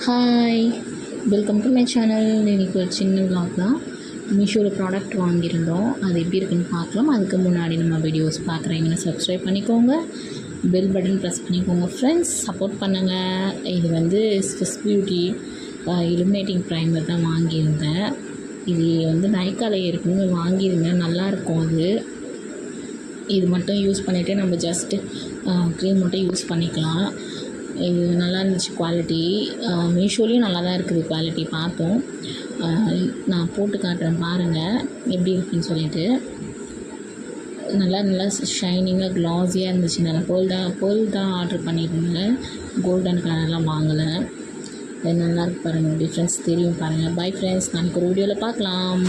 Hi, welcome to my channel. இன்றைக்கி ஒரு சின்ன vlog தான். மீஷோவில் ப்ராடக்ட் வாங்கியிருந்தோம். அது எப்படி இருக்குன்னு பார்க்கலாம். அதுக்கு முன்னாடி நம்ம வீடியோஸ் பார்க்குறீங்கன்னா சப்ஸ்கிரைப் பண்ணிக்கோங்க, பெல் பட்டன் ப்ரெஸ் பண்ணிக்கோங்க ஃப்ரெண்ட்ஸ், சப்போர்ட் பண்ணுங்கள். இது வந்து ஸ்விஸ் பியூட்டி இலுமினேட்டிங் ப்ரைமர் தான் வாங்கியிருந்தேன். இது வந்து நைக்காவில் இருக்குன்னு வாங்கியிருந்தேன். நல்லாயிருக்கும் அது. இது மட்டும் யூஸ் பண்ணிவிட்டு நம்ம ஜஸ்ட்டு க்ரீம் மட்டும் யூஸ் பண்ணிக்கலாம். இது நல்லா இருந்துச்சு குவாலிட்டி. மீஷோலேயும் நல்லா தான் இருக்குது குவாலிட்டி பார்த்தோம். நான் போட்டு காட்டுறேன் பாருங்கள் எப்படி இருக்குன்னு சொல்லிட்டு. நல்லா ஷைனிங்காக க்ளாஸியாக இருந்துச்சு. நல்லா பேர்ல் தான் ஆர்டர் பண்ணியிருந்தேன், கோல்டன் கலர்லாம் வாங்கலை. அது நல்லாயிருக்கு பாருங்கள், டிஃப்ரென்ஸ் தெரியும் பாருங்கள். பை ஃப்ரெண்ட்ஸ், நாளைக்கு ஒரு வீடியோவில் பார்க்கலாம்.